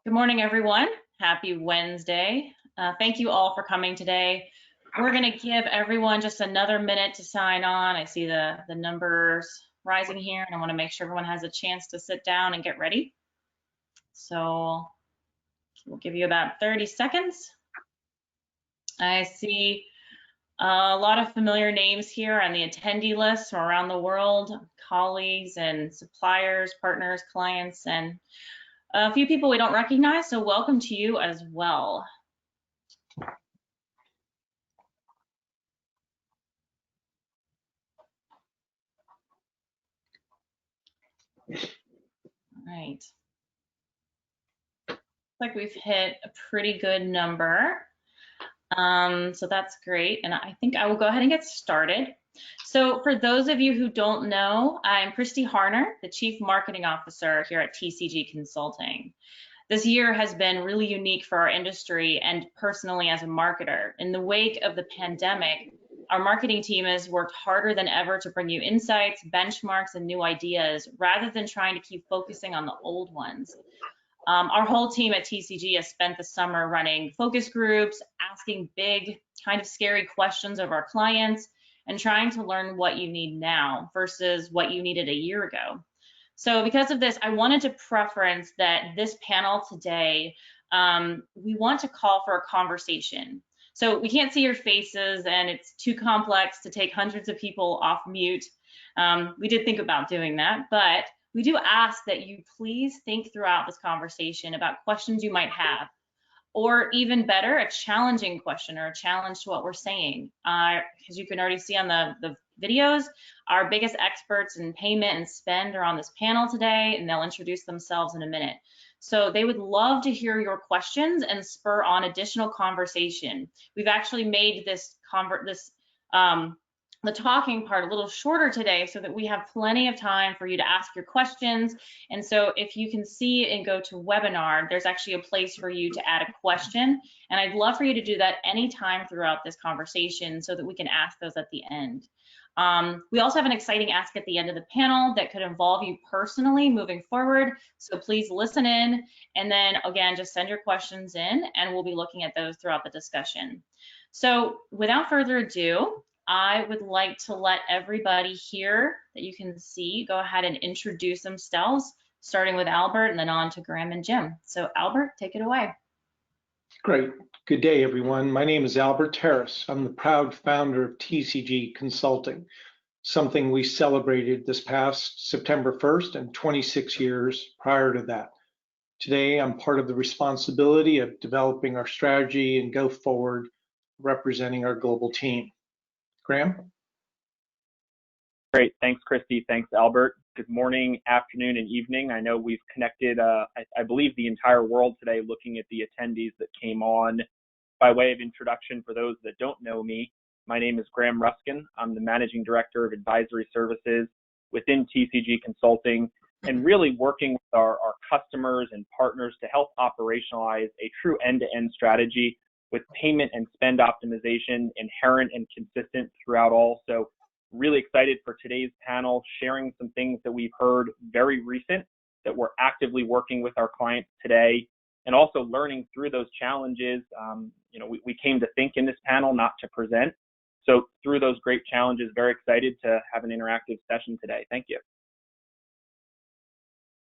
Good morning, everyone. Happy Wednesday. Thank you all for coming today. We're going to give everyone just another minute to sign on. I see the numbers rising here, and I want to make sure everyone has a chance to sit down and get ready. So we'll give you about 30 seconds. I see a lot of familiar names here on the attendee list from around the world, colleagues and suppliers, partners, clients, and a few people we don't recognize, so welcome to you as well. All right. Looks like we've hit a pretty good number. So that's great. And I think I will go ahead and get started. So for those of you who don't know, I'm Christy Harner, the Chief Marketing Officer here at TCG Consulting. This year has been really unique for our industry and personally as a marketer. In the wake of the pandemic, our marketing team has worked harder than ever to bring you insights, benchmarks, and new ideas rather than trying to keep focusing on the old ones. Our whole team at TCG has spent the summer running focus groups, asking big, kind of scary questions of our clients, and trying to learn what you need now versus what you needed a year ago. So because of this, I wanted to preference that this panel today, we want to call for a conversation. So we can't see your faces and it's too complex to take hundreds of people off mute. We did think about doing that, but we do ask that you please think throughout this conversation about questions you might have, or even better, a challenging question or a challenge to what we're saying. As you can already see on the videos, our biggest experts in payment and spend are on this panel today, and they'll introduce themselves in a minute. So they would love to hear your questions and spur on additional conversation. We've actually made the talking part a little shorter today so that we have plenty of time for you to ask your questions. And so if you can see and go to webinar, there's actually a place for you to add a question. And I'd love for you to do that anytime throughout this conversation so that we can ask those at the end. We also have an exciting ask at the end of the panel that could involve you personally moving forward. So please listen in, and then again, just send your questions in and we'll be looking at those throughout the discussion. So without further ado, I would like to let everybody here that you can see go ahead and introduce themselves, starting with Albert and then on to Graham and Jim. So Albert, take it away. Great. Good day, everyone. My name is Albert Terrace. I'm the proud founder of TCG Consulting, something we celebrated this past September 1st and 26 years prior to that. Today, I'm part of the responsibility of developing our strategy and go forward, representing our global team. Graham? Great. Thanks, Christy. Thanks, Albert. Good morning, afternoon, and evening. I know we've connected, I believe, the entire world today looking at the attendees that came on. By way of introduction, for those that don't know me, my name is Graham Ruskin. I'm the Managing Director of Advisory Services within TCG Consulting, and really working with our customers and partners to help operationalize a true end-to-end strategy with payment and spend optimization inherent and consistent throughout all. So really excited for today's panel, sharing some things that we've heard very recent that we're actively working with our clients today, and also learning through those challenges. We came to think in this panel, not to present. So through those great challenges, very excited to have an interactive session today. Thank you.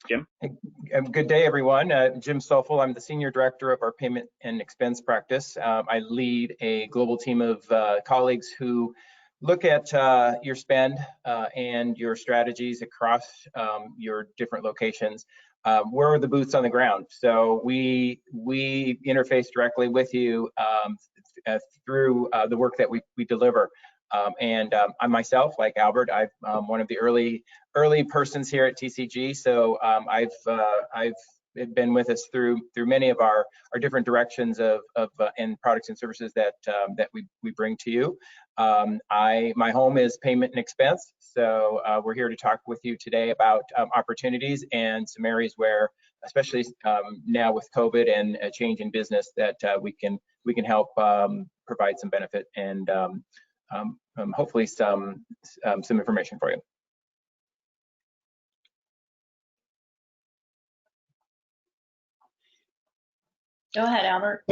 Jim? Good day, everyone. Jim Stoffel. I'm the Senior Director of our Payment and Expense Practice. I lead a global team of colleagues who look at your spend and your strategies across your different locations. We're the boots on the ground, so we interface directly with you through the work that we deliver. I myself, like Albert, I'm one of the early persons here at TCG. So I've been with us through many of our different directions of and products and services that we bring to you. My home is payment and expense. So we're here to talk with you today about opportunities and some areas where, especially now with COVID and a change in business, that we can help provide some benefit and hopefully some information for you. Go ahead, Albert.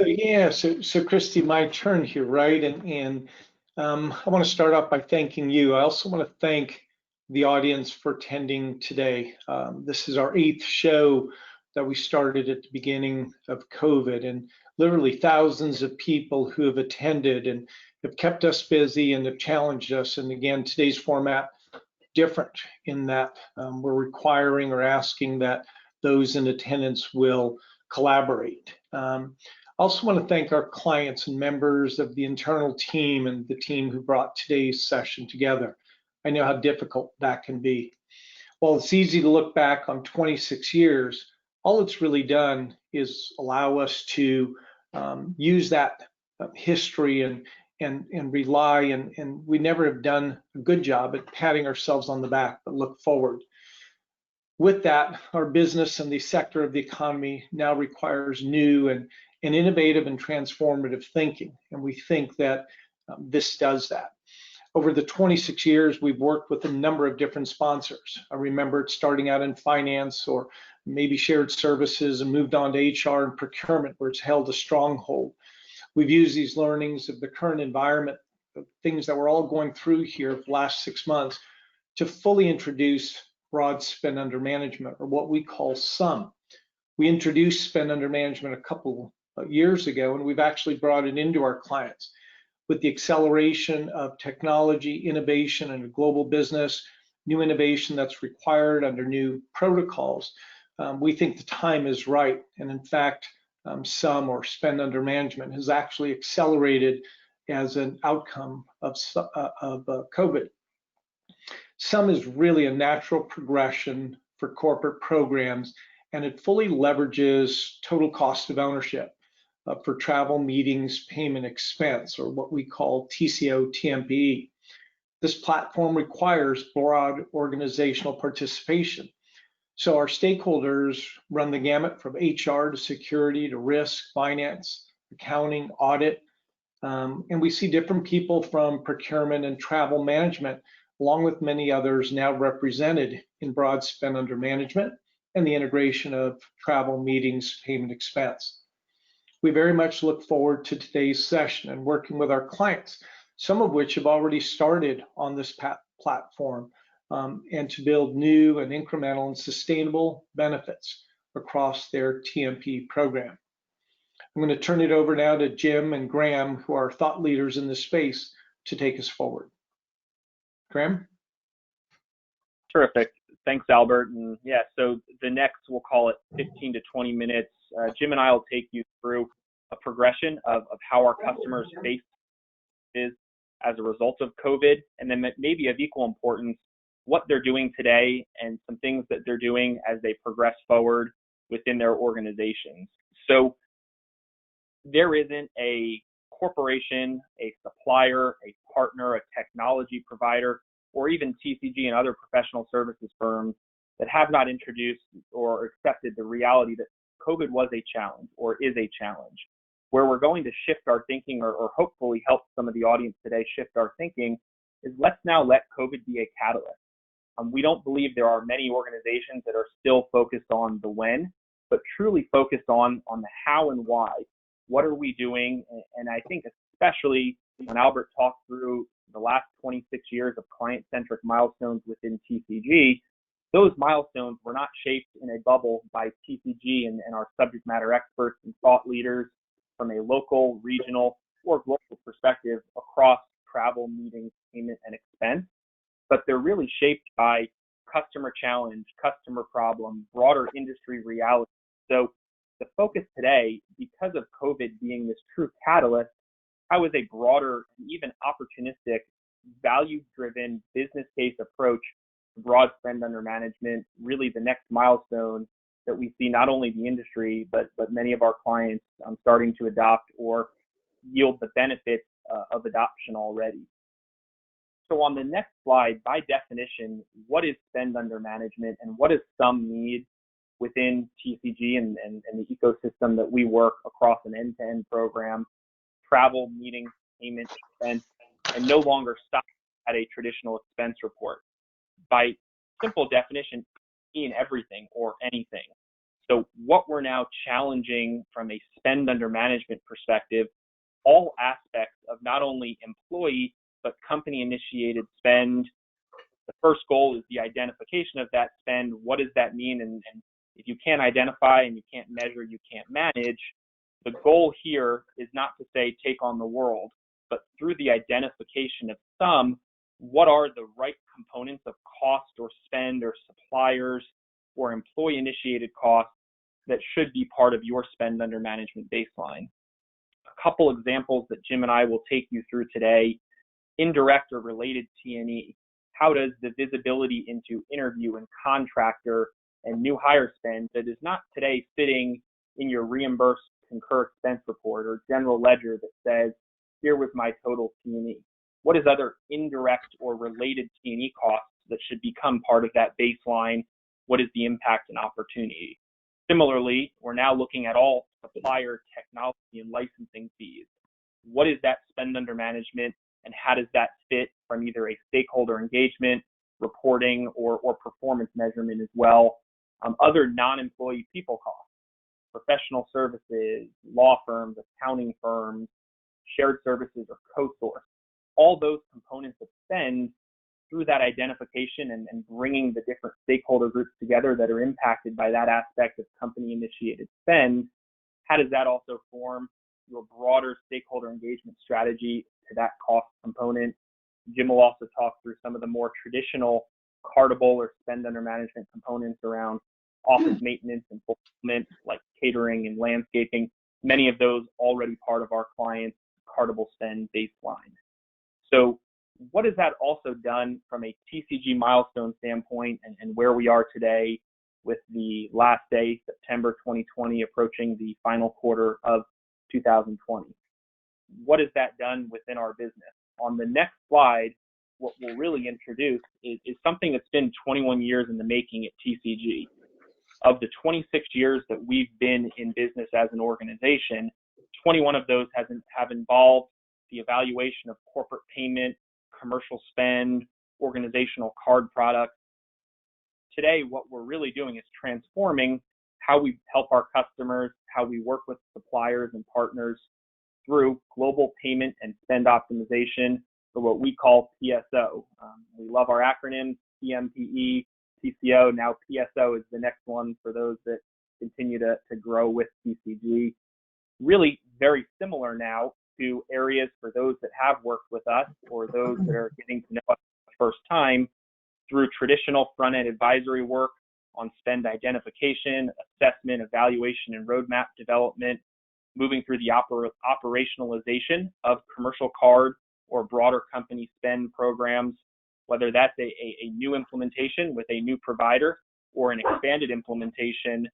So Christy, my turn here, right? And I want to start off by thanking you. I also want to thank the audience for attending today. This is our 8th show that we started at the beginning of COVID, and literally thousands of people who have attended and have kept us busy and have challenged us. And again, today's format different in that we're requiring or asking that those in attendance will collaborate. I also want to thank our clients and members of the internal team and the team who brought today's session together. I know how difficult that can be. While it's easy to look back on 26 years, all it's really done is allow us to use that history and rely, and we never have done a good job at patting ourselves on the back, but look forward. With that, our business and the sector of the economy now requires new and innovative and transformative thinking, and we think that this does that. Over the 26 years, we've worked with a number of different sponsors. I remember it starting out in finance or maybe shared services and moved on to HR and procurement, where it's held a stronghold. We've used these learnings of the current environment, the things that we're all going through here for the last 6 months, to fully introduce broad spend under management, or what we call SUM. We introduced spend under management a couple of years ago, and we've actually brought it into our clients. With the acceleration of technology, innovation, and a global business, new innovation that's required under new protocols, we think the time is right. And in fact, SUM, or spend under management, has actually accelerated as an outcome of COVID. SUM is really a natural progression for corporate programs, and it fully leverages total cost of ownership for travel, meetings, payment expense, or what we call TCO TMPE. This platform requires broad organizational participation. So our stakeholders run the gamut from HR to security to risk, finance, accounting, audit, and we see different people from procurement and travel management, along with many others now represented in broad spend under management and the integration of travel, meetings, payment expense. We very much look forward to today's session and working with our clients, some of which have already started on this platform, and to build new and incremental and sustainable benefits across their TMP program. I'm going to turn it over now to Jim and Graham, who are thought leaders in this space, to take us forward. Graham? Terrific. Thanks, Albert. And yeah, so the next, we'll call it 15 to 20 minutes, Jim and I will take you through a progression of how our customers face is as a result of COVID, and then maybe of equal importance, what they're doing today and some things that they're doing as they progress forward within their organizations. So there isn't a corporation, a supplier, a partner, a technology provider, or even TCG and other professional services firms that have not introduced or accepted the reality that COVID was a challenge or is a challenge. Where we're going to shift our thinking, or hopefully help some of the audience today shift our thinking, is let's now let COVID be a catalyst. We don't believe there are many organizations that are still focused on the when, but truly focused on the how and why. What are we doing? And I think especially when Albert talked through the last 26 years of client-centric milestones within TCG, those milestones were not shaped in a bubble by TCG and our subject matter experts and thought leaders from a local, regional, or global perspective across travel, meetings, payment, and expense, but they're really shaped by customer challenge, customer problem, broader industry reality. So the focus today, because of COVID being this true catalyst, how is a broader, even opportunistic, value-driven business case approach to broad spend under management really the next milestone that we see not only the industry, but many of our clients starting to adopt or yield the benefits of adoption already. So on the next slide, by definition, what is spend under management and what does SUM need within TCG and the ecosystem that we work across an end-to-end program, travel, meetings, payment, expense, and no longer stop at a traditional expense report. By simple definition, mean everything or anything. So what we're now challenging from a spend under management perspective, all aspects of not only employee, but company initiated spend. The first goal is the identification of that spend. What does that mean? And if you can't identify and you can't measure, you can't manage. The goal here is not to say take on the world, but through the identification of some, what are the right components of cost or spend or suppliers or employee initiated costs that should be part of your spend under management baseline. A couple examples that Jim and I will take you through today: indirect or related T&E. How does the visibility into interview and contractor and new hire spend that is not today sitting in your reimbursed concur expense report or general ledger that says, here was my total T&E? What is other indirect or related T&E costs that should become part of that baseline? What is the impact and opportunity? Similarly, we're now looking at all supplier technology and licensing fees. What is that spend under management, and how does that fit from either a stakeholder engagement, reporting, or performance measurement as well? Other non-employee people costs, professional services, law firms, accounting firms, shared services, or co-source. All those components of spend, through that identification and bringing the different stakeholder groups together that are impacted by that aspect of company-initiated spend, how does that also form your broader stakeholder engagement strategy to that cost component? Jim will also talk through some of the more traditional cardable or spend under management components around office maintenance and fulfillment, like catering and landscaping. Many of those already part of our clients' cardable spend baseline. So what has that also done from a TCG milestone standpoint and where we are today with the last day, September 2020, approaching the final quarter of 2020? What has that done within our business? On the next slide, what we'll really introduce is something that's been 21 years in the making at TCG. Of the 26 years that we've been in business as an organization, 21 of those have involved the evaluation of corporate payment, commercial spend, organizational card products. Today, what we're really doing is transforming how we help our customers, how we work with suppliers and partners through global payment and spend optimization, or what we call PSO. We love our acronyms: PMPE, PCO. Now PSO is the next one for those that continue to grow with TCG. Really very similar now to areas for those that have worked with us or those that are getting to know us for the first time through traditional front-end advisory work on spend identification, assessment, evaluation, and roadmap development, moving through the operationalization of commercial card or broader company spend programs, whether that's a new implementation with a new provider or an expanded implementation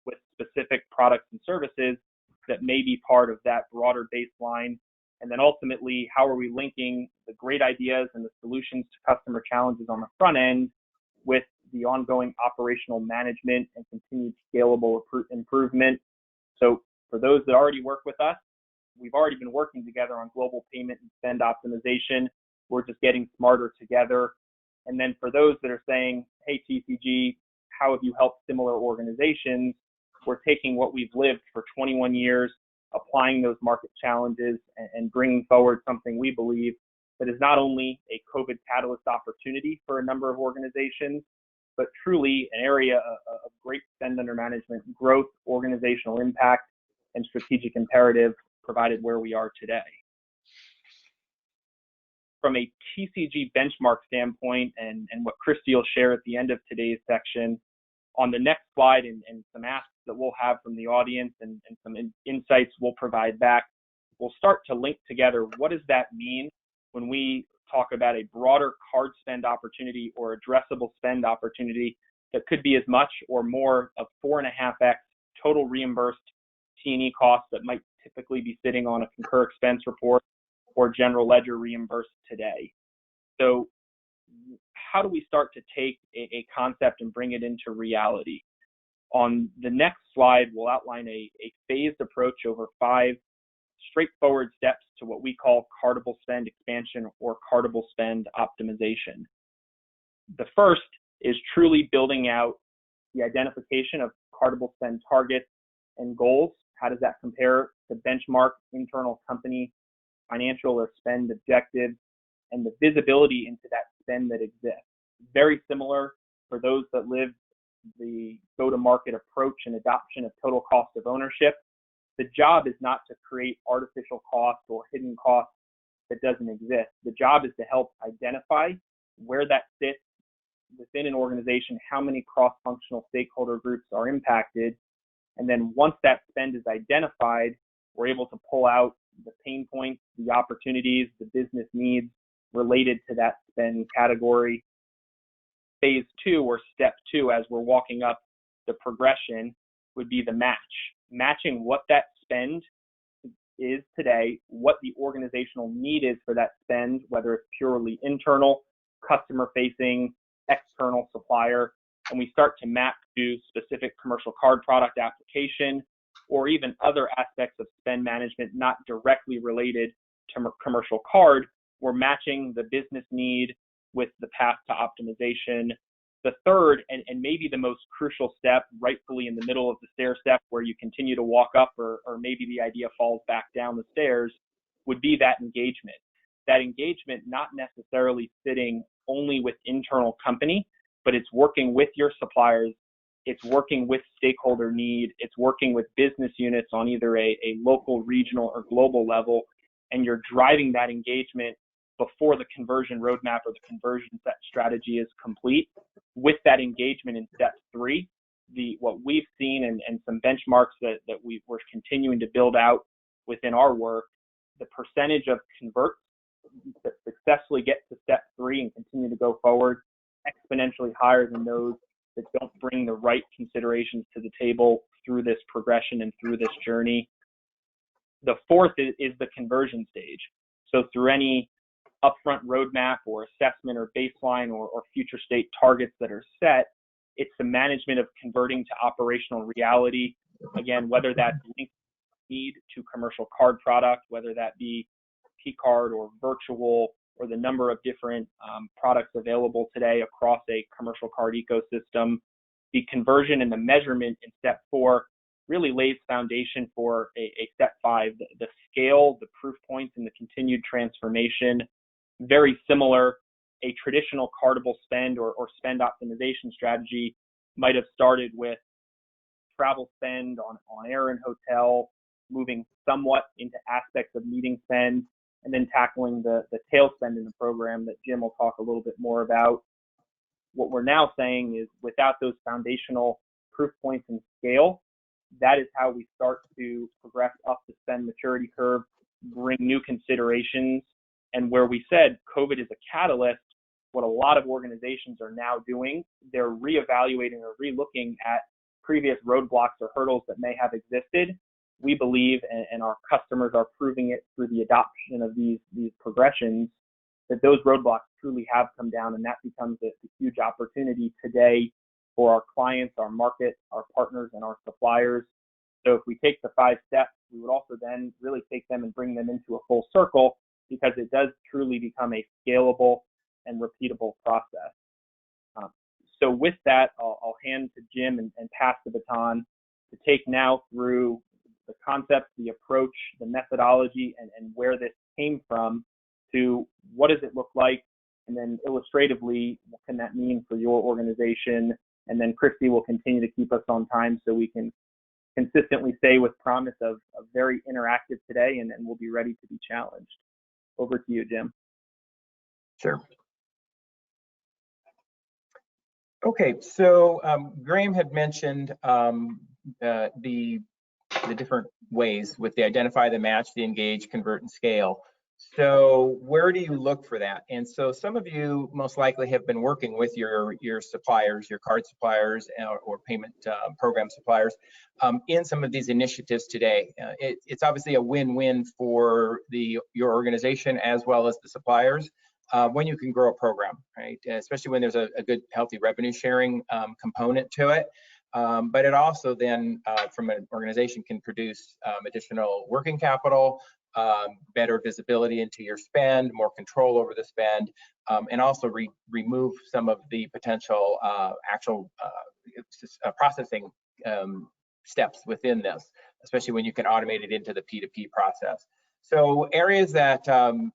with specific products and services that may be part of that broader baseline. And then ultimately, how are we linking the great ideas and the solutions to customer challenges on the front end with the ongoing operational management and continued scalable improvement? So for those that already work with us, we've already been working together on global payment and spend optimization. We're just getting smarter together. And then for those that are saying, hey, TCG, how have you helped similar organizations? We're taking what we've lived for 21 years, applying those market challenges and bringing forward something we believe that is not only a COVID catalyst opportunity for a number of organizations, but truly an area of great spend under management growth, organizational impact, and strategic imperative provided where we are today. From a TCG benchmark standpoint, and what Christy will share at the end of today's section, on the next slide and some asks that we'll have from the audience and some insights we'll provide back, we'll start to link together what does that mean when we talk about a broader card spend opportunity or addressable spend opportunity that could be as much or more of 4.5x total reimbursed T&E costs that might typically be sitting on a concur expense report or general ledger reimbursed today. So how do we start to take a concept and bring it into reality? On the next slide, we'll outline a phased approach over 5 straightforward steps to what we call cardable spend expansion or cardable spend optimization. The first is truly building out the identification of cardable spend targets and goals. How does that compare to benchmark internal company financial or spend objectives, and the visibility into that spend that exists? Very similar for those that live the go-to-market approach and adoption of total cost of ownership. The job is not to create artificial cost or hidden cost that doesn't exist. The job is to help identify where that sits within an organization, how many cross-functional stakeholder groups are impacted. And then once that spend is identified, we're able to pull out the pain points, the opportunities, the business needs related to that spend category. Phase 2, or step 2, as we're walking up the progression, would be the match. Matching what that spend is today, what the organizational need is for that spend, whether it's purely internal, customer facing, external supplier, and we start to map to specific commercial card product application or even other aspects of spend management not directly related to commercial card. We're matching the business need with the path to optimization. The third, and maybe the most crucial step, rightfully in the middle of the stair step where you continue to walk up or maybe the idea falls back down the stairs, would be that engagement. That engagement not necessarily sitting only with internal company, but it's working with your suppliers, it's working with stakeholder need, it's working with business units on either a local, regional, or global level, and you're driving that engagement before the conversion roadmap or the conversion set strategy is complete. With that engagement in step 3, what we've seen and some benchmarks that we're continuing to build out within our work, the percentage of converts that successfully get to step 3 and continue to go forward, exponentially higher than those that don't bring the right considerations to the table through this progression and through this journey. The fourth is the conversion stage. So through any upfront roadmap or assessment or baseline or future state targets that are set, it's the management of converting to operational reality. Again, whether that's linked need to commercial card product, whether that be P-card or virtual, or the number of different products available today across a commercial card ecosystem. The conversion and the measurement in step 4 really lays foundation for a step 5, the scale, the proof points, and the continued transformation. Very similar, a traditional cardable spend or spend optimization strategy might have started with travel spend on air and hotel, moving somewhat into aspects of meeting spend, and then tackling the tail spend in the program that Jim will talk a little bit more about. What we're now saying is without those foundational proof points and scale, that is how we start to progress up the spend maturity curve, bring new considerations. And where we said COVID is a catalyst, what a lot of organizations are now doing, they're reevaluating or relooking at previous roadblocks or hurdles that may have existed. We believe, and our customers are proving it through the adoption of these progressions, that those roadblocks truly have come down, and that becomes a huge opportunity today for our clients, our market, our partners, and our suppliers. So if we take the 5 steps, we would also then really take them and bring them into a full circle, because it does truly become a scalable and repeatable process. So with that, I'll hand to Jim and pass the baton to take now through the concepts, the approach, the methodology, and where this came from, to what does it look like, and then illustratively, what can that mean for your organization? And then Christy will continue to keep us on time so we can consistently stay with promise of very interactive today, and we'll be ready to be challenged. Over to you, Jim. Sure. Okay, so Graham had mentioned the different ways with the identify, the match, the engage, convert, and scale. So where do you look for that? And so some of you most likely have been working with your suppliers, your card suppliers or payment program suppliers in some of these initiatives today. It's obviously a win-win for your organization as well as the suppliers when you can grow a program, right? Especially when there's a good, healthy revenue sharing component to it. But it also then, from an organization, can produce additional working capital, better visibility into your spend, more control over the spend, and also remove some of the potential actual processing steps within this, especially when you can automate it into the P2P process. So areas that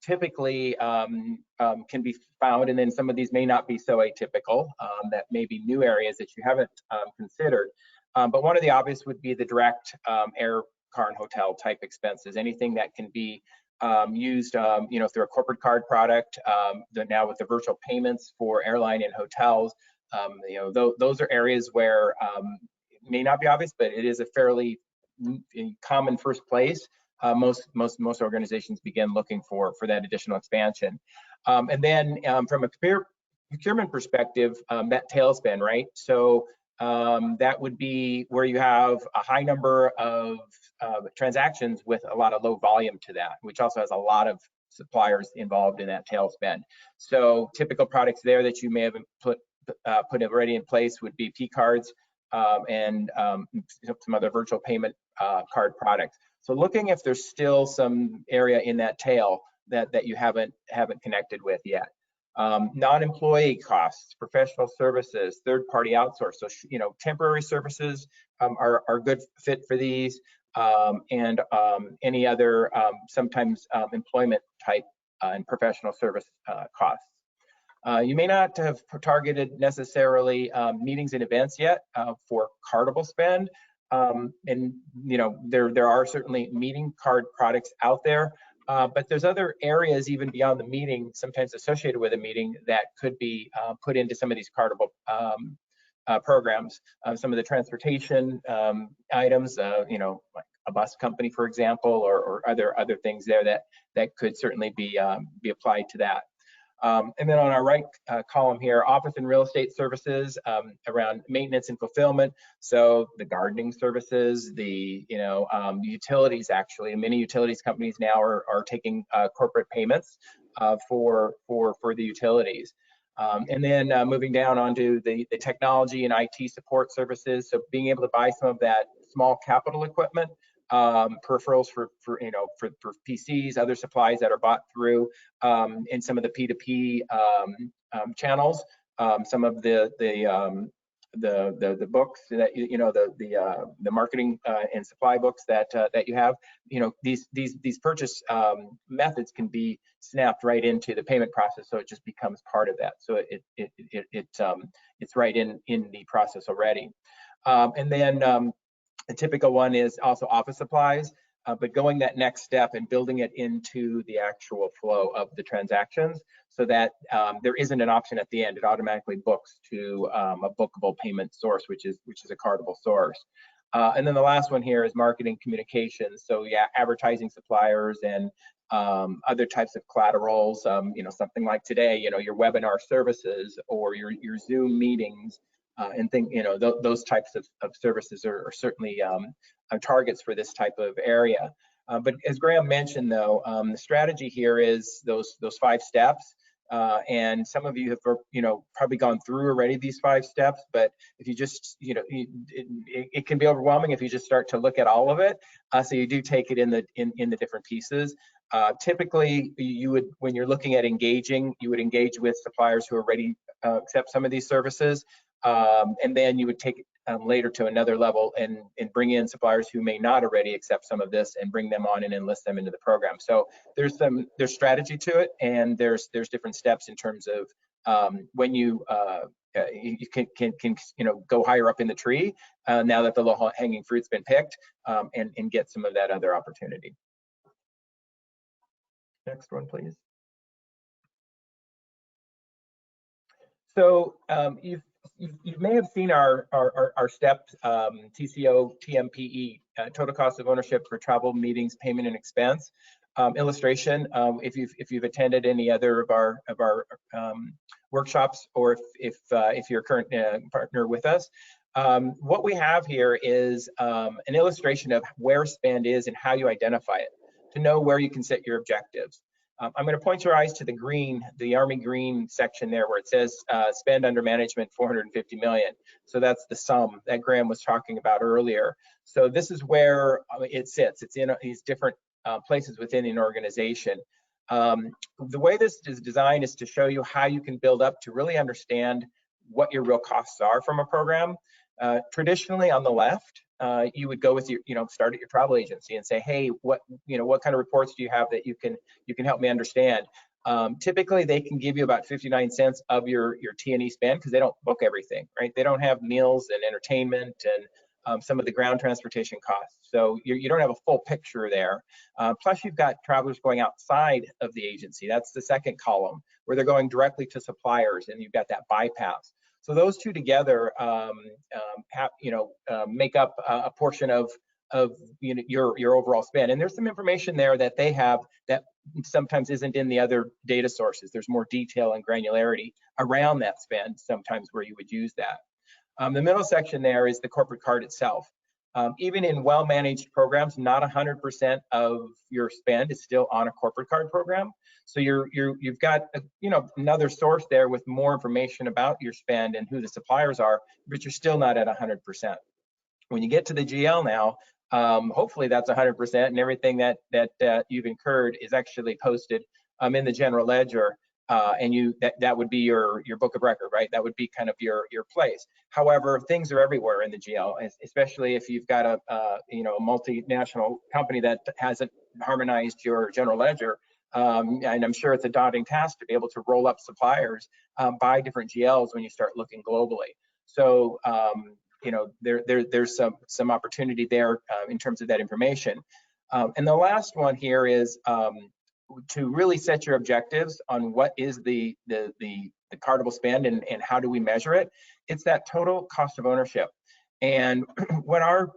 typically can be found, and then some of these may not be so atypical, that may be new areas that you haven't considered. But one of the obvious would be the direct air, car, and hotel type expenses. Anything that can be used, through a corporate card product. Now with the virtual payments for airline and hotels, those are areas where it may not be obvious, but it is a fairly common first place. Most organizations begin looking for that additional expansion. And then from a procurement perspective, that tail spend, right? So that would be where you have a high number of transactions with a lot of low volume to that, which also has a lot of suppliers involved in that tail spend. So typical products there that you may have put already in place would be P cards and some other virtual payment card products. So looking if there's still some area in that tail that you haven't connected with yet. Non-employee costs, professional services, third-party outsource. So temporary services are a good fit for these, and any other sometimes employment type and professional service costs. You may not have targeted necessarily meetings and events yet for cardable spend. And there are certainly meeting card products out there, but there's other areas even beyond the meeting, sometimes associated with a meeting, that could be put into some of these cardable programs. Some of the transportation items, like a bus company, for example, or other things there that could certainly be applied to that. And then on our right column here, office and real estate services around maintenance and fulfillment. So the gardening services, the utilities, actually, many utilities companies now are taking corporate payments for the utilities. And then moving down onto the technology and IT support services. So being able to buy some of that small capital equipment, peripherals for PCs, other supplies that are bought through in some of the P2P channels, some of the books that the marketing and supply books that you have. These purchase methods can be snapped right into the payment process, so it just becomes part of that. So it's right in the process already. And then a typical one is also office supplies, but going that next step and building it into the actual flow of the transactions, so that there isn't an option at the end. It automatically books to a bookable payment source, which is a cardable source. And then the last one here is marketing communications. So yeah, advertising suppliers and other types of collaterals. Something like today, your webinar services or your Zoom meetings. And those types of services are certainly targets for this type of area. But as Graham mentioned, though, the strategy here is those 5 steps. And some of you have probably gone through already these 5 steps, but if you just it can be overwhelming if you just start to look at all of it. So you do take it in the different pieces. Typically, you would, when you're looking at engaging, you would engage with suppliers who already accept some of these services. And then you would take it later to another level and bring in suppliers who may not already accept some of this and bring them on and enlist them into the program. So there's strategy to it, and there's different steps in terms of when you can go higher up in the tree now that the low-hanging fruit's been picked, and get some of that other opportunity. Next one, please. So you may have seen our steps, TCO, TMPE, total cost of ownership for travel, meetings, payment, and expense illustration. If you've attended any other of our workshops, or if you're a current partner with us, what we have here is an illustration of where spend is and how you identify it to know where you can set your objectives. I'm going to point your eyes to the green, the Army green section there, where it says spend under management 450 million. So that's the sum that Graham was talking about earlier. So this is where it sits. It's in these different places within an organization. The way this is designed is to show you how you can build up to really understand what your real costs are from a program. Traditionally on the left, you would go with your, start at your travel agency and say, hey, what kind of reports do you have that you can help me understand? Typically, they can give you about 59 cents of your T&E spend because they don't book everything, right? They don't have meals and entertainment and some of the ground transportation costs. So you don't have a full picture there. Plus, you've got travelers going outside of the agency. That's the second column, where they're going directly to suppliers, and you've got that bypass. So those two together make up a portion of your overall spend. And there's some information there that they have that sometimes isn't in the other data sources. There's more detail and granularity around that spend sometimes where you would use that. The middle section there is the corporate card itself. Even in well-managed programs, not 100% of your spend is still on a corporate card program. So you've got another source there with more information about your spend and who the suppliers are, but you're still not at 100%. When you get to the GL now, hopefully that's 100%, and everything that you've incurred is actually posted in the general ledger. And that would be your book of record, right? That would be kind of your place. However, things are everywhere in the GL, especially if you've got a multinational company that hasn't harmonized your general ledger. And I'm sure it's a daunting task to be able to roll up suppliers by different GLs when you start looking globally. So there's some opportunity there in terms of that information. And the last one here is to really set your objectives on what is the cardable spend and how do we measure it. It's that total cost of ownership. And what our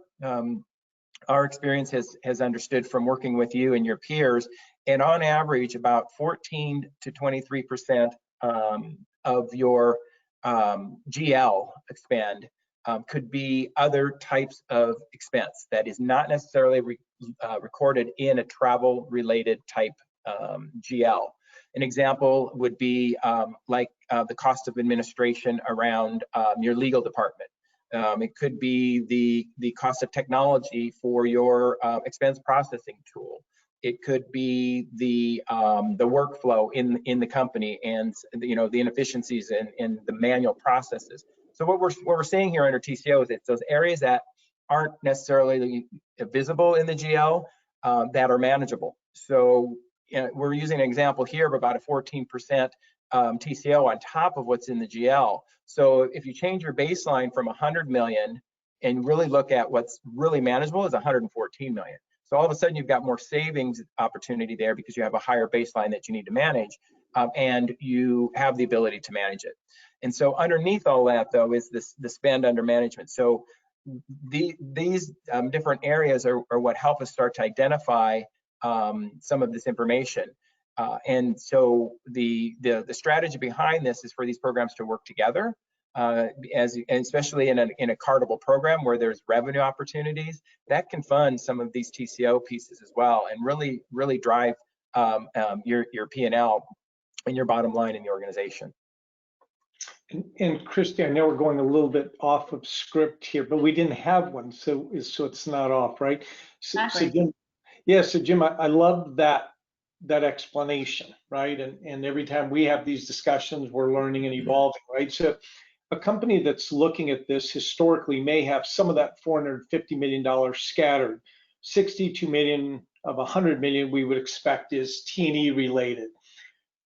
experience has understood from working with you and your peers, and on average about 14 to 23% of your GL spend could be other types of expense that is not necessarily recorded in a travel related type GL. An example would be like the cost of administration around your legal department. It could be the cost of technology for your expense processing tool. It could be the workflow in the company and the inefficiencies in the manual processes. So what we're seeing here under TCO is it's those areas that aren't necessarily visible in the GL that are manageable. So we're using an example here of about a 14% TCO on top of what's in the GL. So if you change your baseline from 100 million and really look at what's really manageable is 114 million. So all of a sudden you've got more savings opportunity there because you have a higher baseline that you need to manage, and you have the ability to manage it. And so underneath all that though is the spend under management. So these different areas are what help us start to identify some of this information. And so the strategy behind this is for these programs to work together, and especially in a cardable program where there's revenue opportunities that can fund some of these TCO pieces as well, and really drive your P&L and your bottom line in the organization. And Christy, I know we're going a little bit off of script here, but we didn't have one, so it's not off, right? So Jim, so Jim, I love that explanation, right? And every time we have these discussions, we're learning and evolving, right? So a company that's looking at this historically may have some of that $450 million scattered. 62 million of 100 million we would expect is T&E related.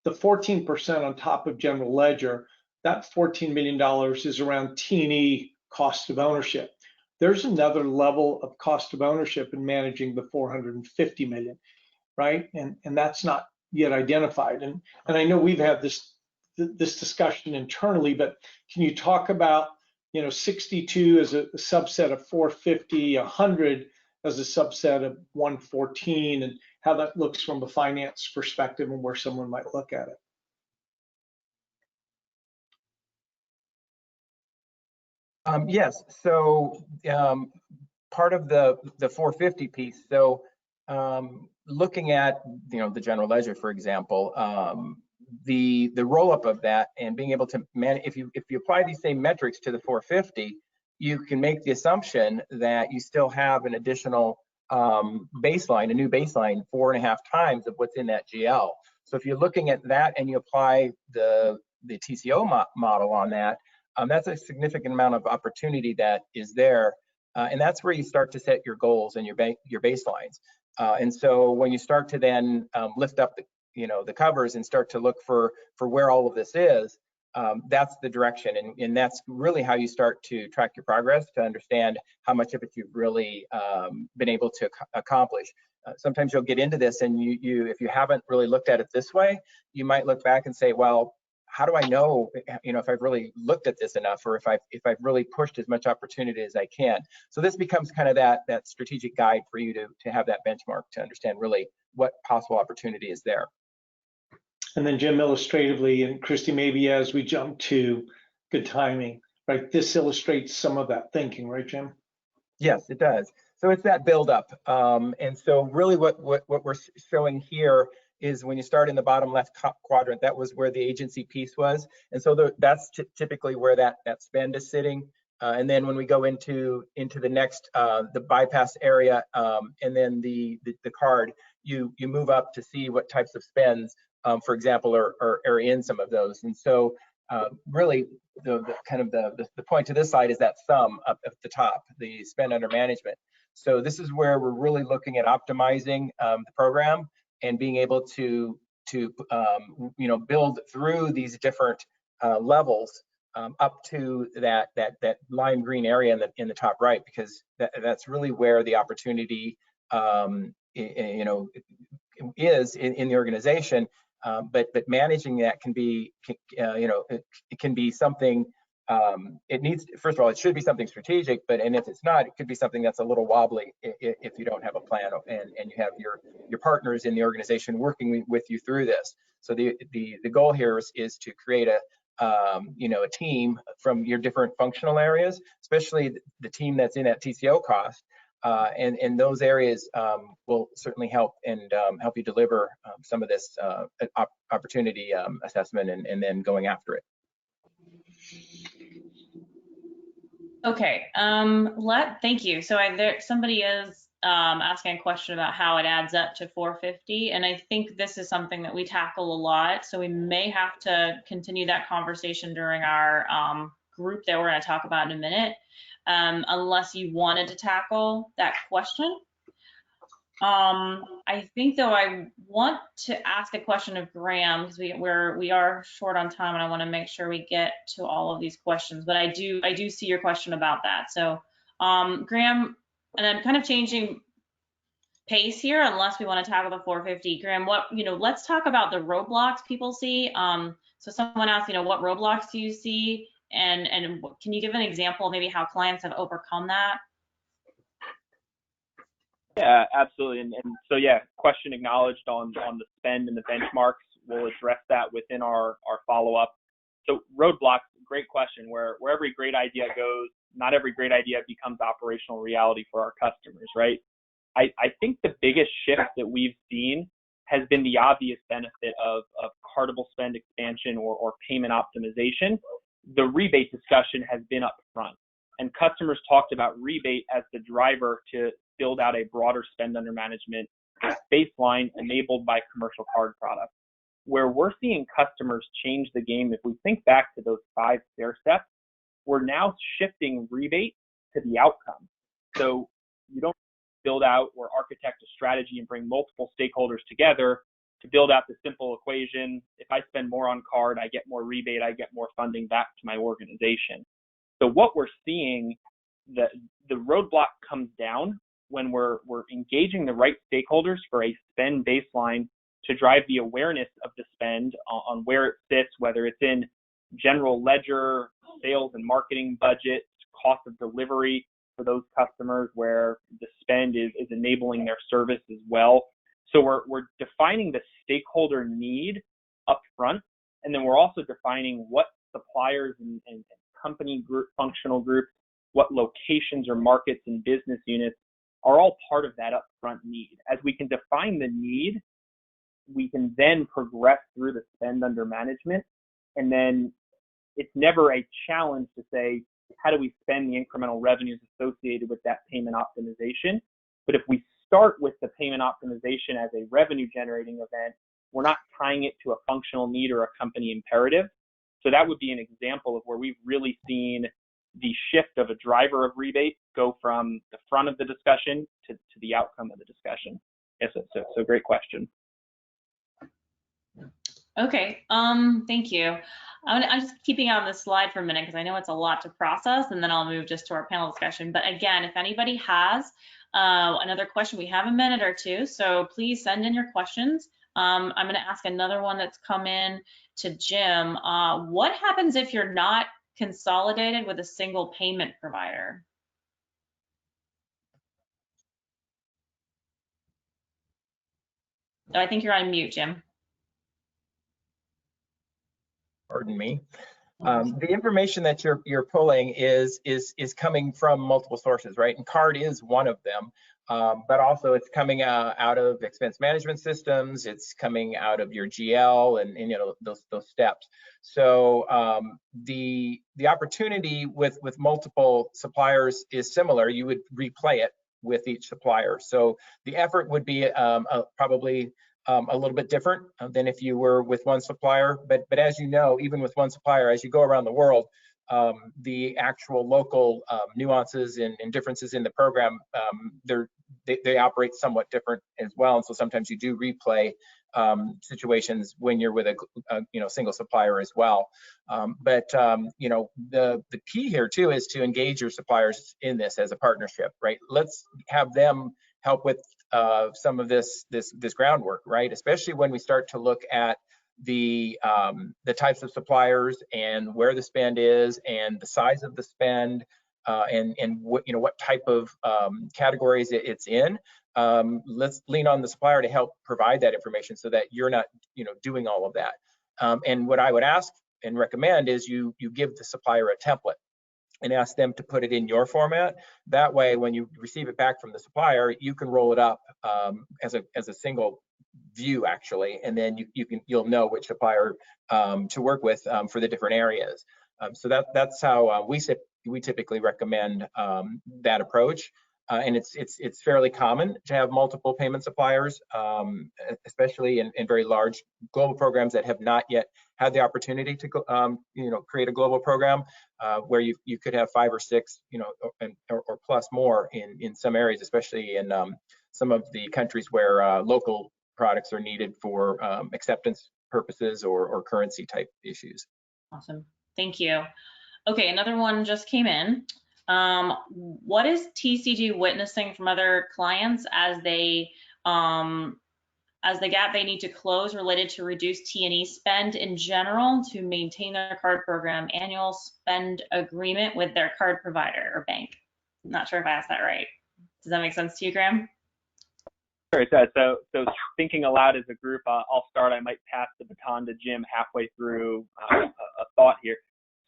The 14% on top of general ledger, that $14 million is around T&E cost of ownership. There's another level of cost of ownership in managing the 450 million, right? And that's not yet identified. And I know we've had this discussion internally, but can you talk about 62 as a subset of 450, 100 as a subset of 114, and how that looks from a finance perspective and where someone might look at it? Yes, so part of the 450 piece, so looking at the general ledger, for example, the roll up of that and being able to manage, if you apply these same metrics to the 450, you can make the assumption that you still have an additional baseline, a new baseline, 4.5 times of what's in that GL. So if you're looking at that and you apply the TCO model on that, that's a significant amount of opportunity that is there. And that's where you start to set your goals and your baselines. And so when you start to then lift up the covers and start to look for where all of this is, that's the direction, and that's really how you start to track your progress to understand how much of it you've really been able to accomplish. Sometimes you'll get into this, and if you haven't really looked at it this way, you might look back and say, well, how do I know, if I've really looked at this enough, or if I've really pushed as much opportunity as I can? So this becomes kind of that strategic guide for you to have that benchmark to understand really what possible opportunity is there. And then Jim, illustratively, and Christy, maybe as we jump to good timing, right? This illustrates some of that thinking, right, Jim? Yes, it does. So it's that buildup. And so really what we're showing here is when you start in the bottom left quadrant, that was where the agency piece was. And so that's typically where that spend is sitting. And then when we go into the next, the bypass area, and then the card, you move up to see what types of spends, for example, are in some of those. And so really the point to this slide is that sum up at the top, the spend under management. So this is where we're really looking at optimizing the program and being able to build through these different levels up to that lime green area in the top right, because that's really where the opportunity is in the organization. But managing that can be, it can be something. It needs, first of all, it should be something strategic, and if it's not, it could be something that's a little wobbly if you don't have a plan and you have your partners in the organization working with you through this. So the goal here is to create a team from your different functional areas, especially the team that's in that TCO cost. And those areas will certainly help help you deliver some of this opportunity assessment and then going after it. Okay, thank you. So somebody is asking a question about how it adds up to 450, and I think this is something that we tackle a lot. So we may have to continue that conversation during our group that we're going to talk about in a minute, unless you wanted to tackle that question. I think though I want to ask a question of Graham, because we are short on time and I want to make sure we get to all of these questions, but I do see your question about that. So Graham, and I'm kind of changing pace here unless we want to tackle the 450. Graham, let's talk about the roadblocks people see. So someone asked, what roadblocks do you see? And can you give an example of maybe how clients have overcome that? Yeah, absolutely. And so, yeah, question acknowledged on the spend and the benchmarks. We'll address that within our follow-up. So roadblocks, great question. Where every great idea goes, not every great idea becomes operational reality for our customers, right? I think the biggest shift that we've seen has been the obvious benefit of cardable spend expansion or payment optimization. The rebate discussion has been up front, and customers talked about rebate as the driver to build out a broader spend under management baseline enabled by commercial card products. Where we're seeing customers change the game, if we think back to those 5 stair steps, we're now shifting rebate to the outcome. So you don't build out or architect a strategy and bring multiple stakeholders together to build out the simple equation. If I spend more on card, I get more rebate, I get more funding back to my organization. So what we're seeing, the roadblock comes down when we're engaging the right stakeholders for a spend baseline to drive the awareness of the spend on where it sits, whether it's in general ledger, sales and marketing budget, cost of delivery for those customers where the spend is enabling their service as well. So we're defining the stakeholder need up front, and then we're also defining what suppliers and company group, functional groups, what locations or markets and business units are all part of that upfront need. As we can define the need, we can then progress through the spend under management. And then it's never a challenge to say, how do we spend the incremental revenues associated with that payment optimization? But if we start with the payment optimization as a revenue generating event, we're not tying it to a functional need or a company imperative. So that would be an example of where we've really seen the shift of a driver of rebate go from the front of the discussion to the outcome of the discussion. Yes, so great question. Okay, thank you. I'm just keeping on this slide for a minute because I know it's a lot to process, and then I'll move just to our panel discussion. But again, if anybody has another question, we have a minute or two, so please send in your questions. I'm going to ask another one that's come in to Jim. What happens if you're not consolidated with a single payment provider? Oh, I think you're on mute, Jim. Pardon me. The information that you're pulling is coming from multiple sources, right? And card is one of them, but also it's coming out of expense management systems. It's coming out of your GL and you know those steps. So the opportunity with multiple suppliers is similar. You would replay it with each supplier. So the effort would be probably a little bit different than if you were with one supplier. But as you know, even with one supplier, as you go around the world, the actual local nuances and differences in the program, they operate somewhat different as well. And so sometimes you do replay situations when you're with a single supplier as well. But the key here too is to engage your suppliers in this as a partnership, right? Let's have them help with some of this groundwork, right? Especially when we start to look at the types of suppliers and where the spend is and the size of the spend and what type of categories it's in. Let's lean on the supplier to help provide that information so that you're not doing all of that. And what I would ask and recommend is you give the supplier a template and ask them to put it in your format. That way, when you receive it back from the supplier, you can roll it up as a single view actually, and then you'll know which supplier to work with for the different areas. So that's how we typically recommend that approach. And it's fairly common to have multiple payment suppliers, especially in very large global programs that have not yet had the opportunity to create a global program where you could have 5 or 6 or plus more in some areas, especially in some of the countries where local products are needed for acceptance purposes or currency type issues. Awesome, thank you. Okay, another one just came in. What is TCG witnessing from other clients as the gap they need to close related to reduced T&E spend in general to maintain their card program annual spend agreement with their card provider or bank? I'm not sure if I asked that right. Does that make sense to you, Graham? Sure, it does. So thinking aloud as a group, I'll start. I might pass the baton to Jim halfway through a thought here.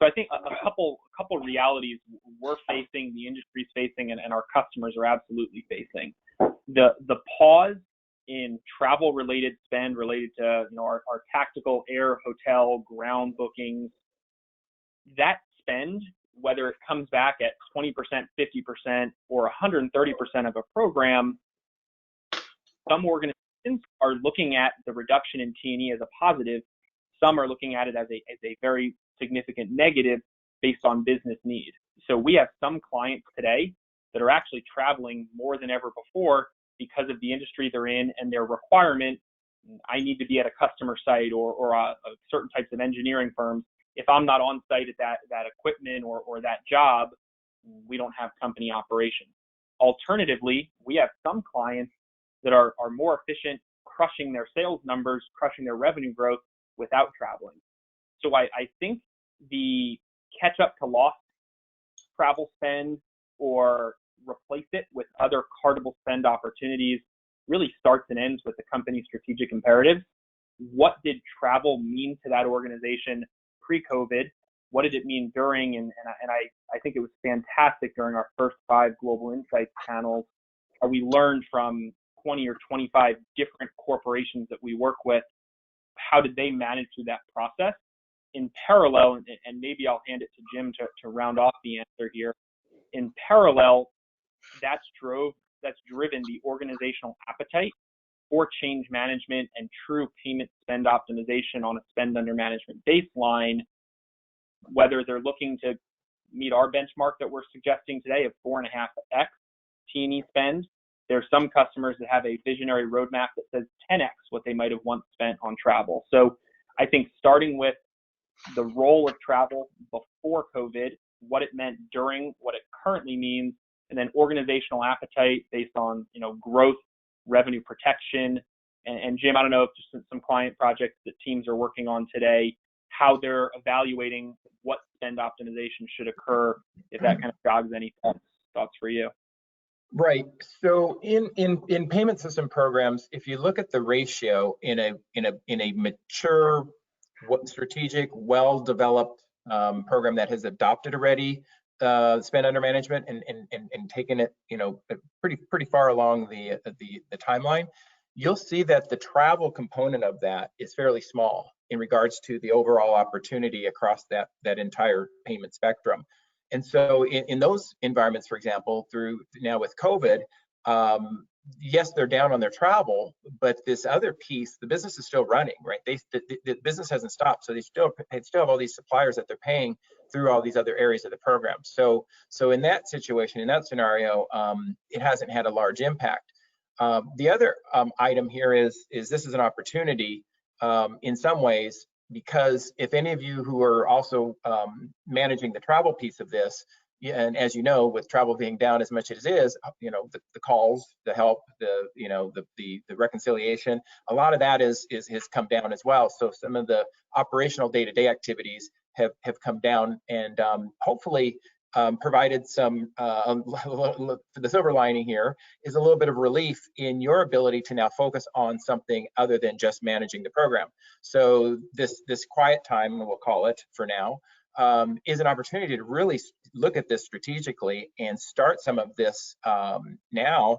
So I think a couple realities we're facing, the industry's facing, and our customers are absolutely facing. The pause in travel-related spend related to our tactical air, hotel, ground bookings, that spend, whether it comes back at 20%, 50%, or 130% of a program, some organizations are looking at the reduction in T&E as a positive. Some are looking at it as a very significant negative based on business need. So we have some clients today that are actually traveling more than ever before because of the industry they're in and their requirement. I need to be at a customer site or certain types of engineering firms. If I'm not on site at that equipment or that job, we don't have company operations. Alternatively, we have some clients that are more efficient, crushing their sales numbers, crushing their revenue growth without traveling. So I think the catch up to lost travel spend or replace it with other cardable spend opportunities really starts and ends with the company's strategic imperatives. What did travel mean to that organization pre-COVID? What did it mean during? And I think it was fantastic during our first 5 Global Insights panels. We learned from 20 or 25 different corporations that we work with, how did they manage through that process? In parallel, and maybe I'll hand it to Jim to round off the answer here. In parallel, that's drove that's driven the organizational appetite for change management and true payment spend optimization on a spend under management baseline, whether they're looking to meet our benchmark that we're suggesting today of 4.5x T&E spend. There are some customers that have a visionary roadmap that says 10x what they might have once spent on travel. So I think starting with the role of travel before COVID, what it meant during, what it currently means, and then organizational appetite based on, growth, revenue protection. And Jim, I don't know if just some client projects that teams are working on today, how they're evaluating what spend optimization should occur, if that kind of jogs any thoughts for you. Right. So in payment system programs, if you look at the ratio in a mature, strategic, well-developed program that has adopted already spend under management and taken it, pretty far along the timeline, you'll see that the travel component of that is fairly small in regards to the overall opportunity across that entire payment spectrum. And so in those environments, for example, through now with COVID, yes, they're down on their travel, but this other piece, the business is still running, right? The business hasn't stopped, so they still have all these suppliers that they're paying through all these other areas of the program. So in that situation, in that scenario, it hasn't had a large impact. The other item here is this is an opportunity in some ways, because if any of you who are also managing the travel piece of this, and as you know, with travel being down as much as it is, the calls, the help, the reconciliation, a lot of that has come down as well. So some of the operational day-to-day activities have come down, and hopefully provided some, the silver lining here is a little bit of relief in your ability to now focus on something other than just managing the program. So this quiet time, we'll call it for now, is an opportunity to really look at this strategically and start some of this now,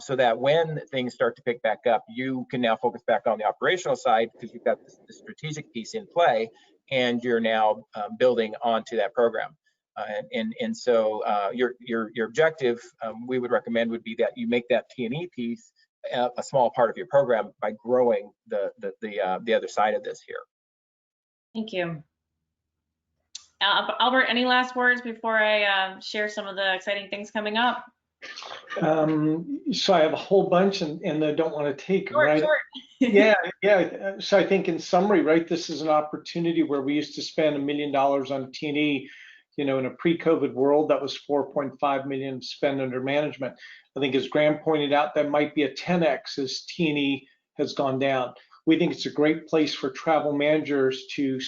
so that when things start to pick back up, you can now focus back on the operational side because you've got the strategic piece in play, and you're now building onto that program. So your objective, we would recommend, would be that you make that T&E piece a small part of your program by growing the other side of this here. Thank you. Albert, any last words before I share some of the exciting things coming up? So I have a whole bunch, and I don't want to take them, right? Yeah. So I think in summary, right, this is an opportunity where we used to spend $1 million on T&E. In a pre-COVID world, that was 4.5 million spend under management. I think, as Graham pointed out, that might be a 10x as T&E has gone down. We think it's a great place for travel managers to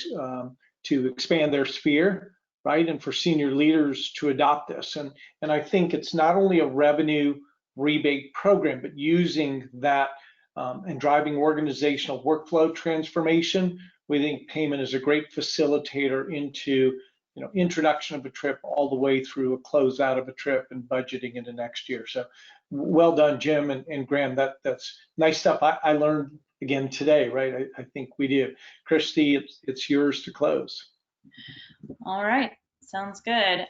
expand their sphere, right, and for senior leaders to adopt this. And I think it's not only a revenue rebate program, but using that and driving organizational workflow transformation. We think payment is a great facilitator into introduction of a trip all the way through a closeout of a trip and budgeting into next year. So well done, Jim and Graham. That's nice stuff. I learned again today, right? I think we do. Christy, it's yours to close. All right, sounds good.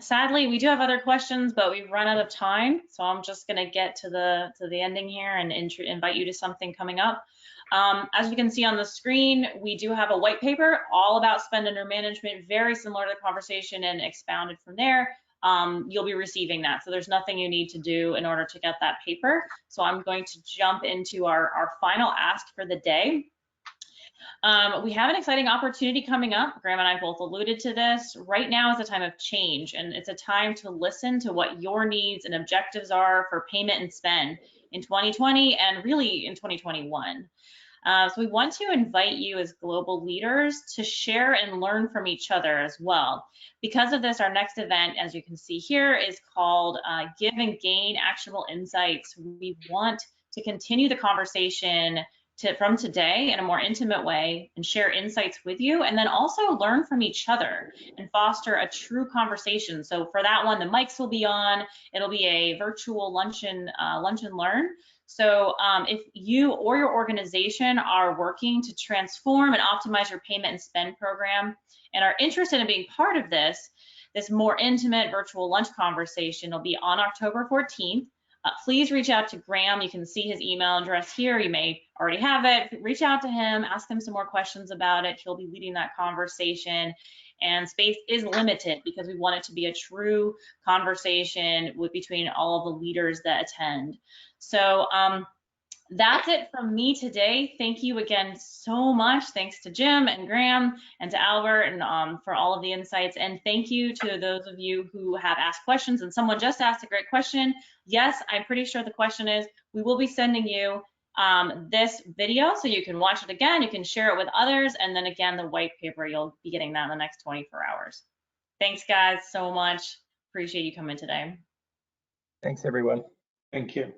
Sadly, we do have other questions, but we've run out of time. So I'm just gonna get to the ending here and invite you to something coming up. As you can see on the screen, we do have a white paper all about spend under management, very similar to the conversation and expounded from there. You'll be receiving that. So there's nothing you need to do in order to get that paper. So I'm going to jump into our final ask for the day. We have an exciting opportunity coming up. Graham and I both alluded to this. Right now is a time of change, and it's a time to listen to what your needs and objectives are for payment and spend in 2020 and really in 2021. So we want to invite you as global leaders to share and learn from each other as well. Because of this, our next event, as you can see here, is called Give and Gain Actionable Insights. We want to continue the conversation from today in a more intimate way and share insights with you, and then also learn from each other and foster a true conversation. So for that one, the mics will be on. It'll be a virtual lunch and learn. So if you or your organization are working to transform and optimize your payment and spend program and are interested in being part of this more intimate virtual lunch conversation will be on October 14th. please reach out to Graham. You can see his email address here. You may already have it. Reach out to him, ask him some more questions about it. He'll be leading that conversation. And space is limited because we want it to be a true conversation between all of the leaders that attend. So that's it from me today. Thank you again so much. Thanks to Jim and Graham and to Albert and for all of the insights. And thank you to those of you who have asked questions. And someone just asked a great question. Yes, I'm pretty sure the question is, we will be sending you this video so you can watch it again. You can share it with others. And then again, the white paper, you'll be getting that in the next 24 hours. Thanks guys so much. Appreciate you coming today. Thanks, everyone. Thank you.